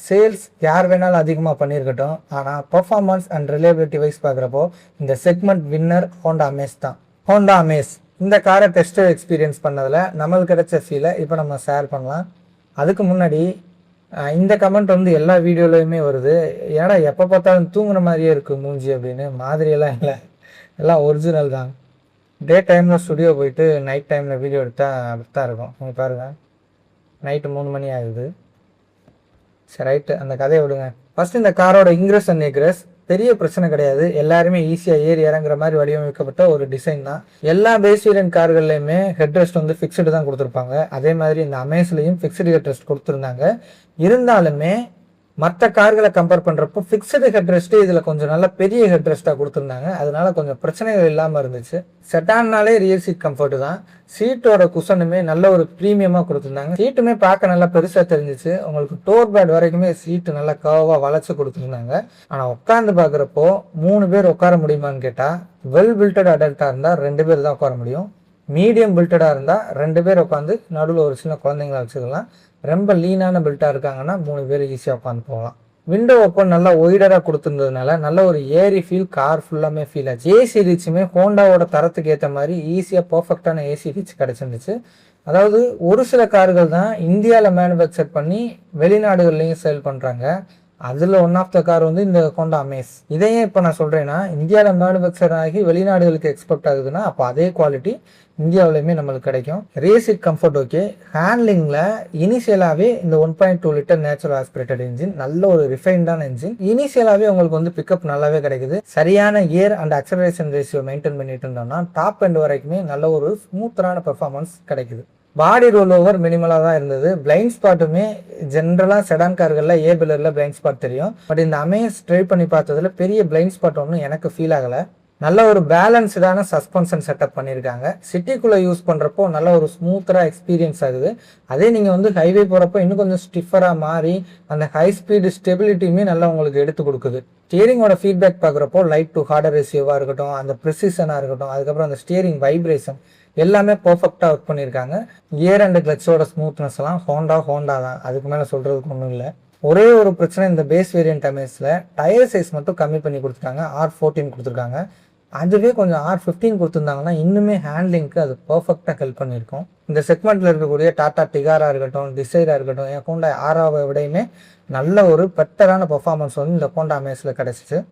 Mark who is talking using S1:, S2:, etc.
S1: Sales யார் வேணாலும் அதிகமாக பண்ணியிருக்கட்டும், ஆனால் பர்ஃபார்மன்ஸ் அண்ட் ரிலையபிலிட்டி வைஸ் பார்க்குறப்போ இந்த செக்மெண்ட் வின்னர் ஹோண்டா அமேஸ் தான். ஹோண்டா அமேஸ் இந்த காரை டெஸ்ட் எக்ஸ்பீரியன்ஸ் பண்ணதில் நம்மளுக்கு கிடைச்ச ஃபீலை இப்போ நம்ம ஷேர் பண்ணலாம். அதுக்கு முன்னாடி இந்த கமெண்ட் வந்து எல்லா வீடியோலையுமே வருது, ஏன்னா எப்போ பார்த்தாலும் தூங்குற மாதிரியே இருக்குது மூஞ்சி அப்படின்னு. மாதிரியெல்லாம் இல்லை, எல்லாம் ஒரிஜினல் தான். டே டைமில் ஸ்டுடியோ போயிட்டு நைட் டைமில் வீடியோ எடுத்தால் அப்படி தான் இருக்கும். நீங்கள் பாருங்கள், நைட்டு 3 மணி ஆகுது. சரி, ரைட்டு, அந்த கதையை விடுங்க. ஃபஸ்ட்டு இந்த காரோட இன்க்ரெஸ் அண்ட் எக்ரெஸ் பெரிய பிரச்சனை கிடையாது. எல்லாருமே ஈஸியாக ஏறி இறங்குற மாதிரி வடிவமைக்கப்பட்ட ஒரு டிசைன் தான். எல்லா பேஸ் வேரியன்ட் கார்கள்லையுமே ஹெட்ரெஸ்ட் வந்து ஃபிக்ஸ்டு தான் கொடுத்துருப்பாங்க. அதே மாதிரி இந்த அமேஸ்லையும் ஃபிக்ஸ்டு ஹெட்ரெஸ்ட் கொடுத்துருந்தாங்க. இருந்தாலுமே மற்ற கார்களை கம்பேர் பண்ணுறப்போ ஃபிக்ஸ்டு ஹெட்ரெஸ்ட்டு இதில் கொஞ்சம் நல்ல பெரிய ஹெட்ரெஸ்ட்டாக கொடுத்துருந்தாங்க. அதனால கொஞ்சம் பிரச்சனைகள் இல்லாமல் இருந்துச்சு. செட்டான்னாலே ரியர் சீட் கம்ஃபர்ட்டு தான். சீட்டோட குஷனுமே நல்ல ஒரு ப்ரீமியமாக கொடுத்துருந்தாங்க. சீட்டுமே பார்க்க நல்லா பெருசாக தெரிஞ்சிச்சு. உங்களுக்கு டோர் பேட் வரைக்குமே சீட்டு நல்லா கர்வாக வளைச்சு கொடுத்துருந்தாங்க. ஆனால் உட்காந்து பார்க்குறப்போ 3 பேர் உட்கார முடியுமான்னு கேட்டால், வெல் பில்டட் அடல்ட்டாக இருந்தால் 2 பேர் தான் உட்கார முடியும். மீடியம் பில்டடாக இருந்தால் 2 பேர் உட்காந்து நடுவில் ஒரு சின்ன குழந்தைங்கள வச்சுக்கலாம். ரொம்ப லீனான பில்ட்டாக இருக்காங்கன்னா 3 பேர் ஈஸியாக உட்காந்து போகலாம். விண்டோ ஓப்பன் நல்லா ஒய்டராக கொடுத்துருந்ததுனால நல்ல ஒரு ஏரி ஃபீல் கார் ஃபுல்லாமே ஃபீல் ஆச்சு. ஏசி ரீச்சுமே ஹோண்டாவோட தரத்துக்கு ஏற்ற மாதிரி ஈஸியாக பர்ஃபெக்டான ஏசி ரீச் கிடச்சிருந்துச்சு. அதாவது ஒரு சில கார்கள் தான் இந்தியாவில் மேனுஃபேக்சர் பண்ணி வெளிநாடுகள்லையும் சேல் பண்ணுறாங்க. அதில் ஒன் ஆஃப் த கார் வந்து இந்த ஹோண்டா அமேஸ். இதையே இப்போ நான் சொல்கிறேன்னா, இந்தியாவில் மேனுஃபேக்சர் ஆகி வெளிநாடுகளுக்கு எக்ஸ்போர்ட் ஆகுதுன்னா அப்போ அதே குவாலிட்டி இந்தியாவிலையுமே நம்மளுக்கு கிடைக்கும். Rear seat comfort okay. ஹேண்ட்லிங்கில் இனிஷியலாகவே இந்த 1.2 லிட்டர் நேச்சுரல் ஆஸ்பிரேட்டட் இன்ஜின் நல்ல ஒரு ரிஃபைன்டான இன்ஜின். இனிஷியலாகவே உங்களுக்கு வந்து பிக்கப் நல்லாவே கிடைக்குது. சரியான gear and acceleration ratio maintain பண்ணிட்டு இருந்தோம்னா டாப் எண்ட் வரைக்குமே நல்ல ஒரு ஸ்மூத்தரான பெர்ஃபார்மன்ஸ் கிடைக்குது. பாடி ரோல் ஓவர் மினிமலாக தான் இருந்தது. பிளைண்ட் ஸ்பாட்டுமே ஜென்ரலாக செடான் கார்களில் ஏ பில்லரில் பிளைண்ட் ஸ்பாட் தெரியும். பட் இந்த அமேஸ் ட்ரை பண்ணி பார்த்ததுல பெரிய பிளைண்ட் ஸ்பாட் ஒன்றும் எனக்கு ஃபீல் ஆகலை. நல்ல ஒரு பேலன்ஸ்டான சஸ்பென்ஷன் செட்டப் பண்ணியிருக்காங்க. சிட்டிக்குள்ளே யூஸ் பண்ணுறப்போ நல்ல ஒரு ஸ்மூத்தராக எக்ஸ்பீரியன்ஸ் ஆகுது. அதே நீங்கள் வந்து ஹைவே போகிறப்போ இன்னும் கொஞ்சம் ஸ்டிஃபராக மாறி அந்த ஹை ஸ்பீடு ஸ்டெபிலிட்டியுமே நல்லா உங்களுக்கு எடுத்து கொடுக்குது. ஸ்டியரிங்கோட ஃபீட்பேக் பார்க்குறப்போ லைட் டு ஹார்டர் ரேஷியோவாக இருக்கட்டும், அந்த ப்ரிசிஷனாக இருக்கட்டும், அதுக்கப்புறம் அந்த ஸ்டியரிங் வைப்ரேஷன் எல்லாமே பர்ஃபெக்டாக ஒர்க் பண்ணியிருக்காங்க. கியர் அண்ட் கிளச்சோட ஸ்மூத்னஸ் எல்லாம் ஹோண்டா தான். அதுக்கு மேலே சொல்கிறதுக்கு ஒன்றும் இல்லை. ஒரே ஒரு பிரச்சனை, இந்த பேஸ் வேரியன்ட் அமேஸில் டயர் சைஸ் மட்டும் கம்மி பண்ணி கொடுத்துருக்காங்க. R14 கொடுத்துருக்காங்க. அதுவே கொஞ்சம் R15 கொடுத்துருந்தாங்கன்னா இன்னுமே ஹேண்ட்லிங்க்கு அது பர்ஃபெக்டாக ஹெல்ப் பண்ணியிருக்கும். இந்த செக்மெண்ட்டில் இருக்கக்கூடிய டாடா டிகாரா இருக்கட்டும், டிசைராக இருக்கட்டும், என் ஹோண்டா ஆராவை விடையுமே நல்ல ஒரு பெட்டரான பர்ஃபார்மன்ஸ் வந்து இந்த ஹோண்டா அமேஸில் கிடச்சிச்சு.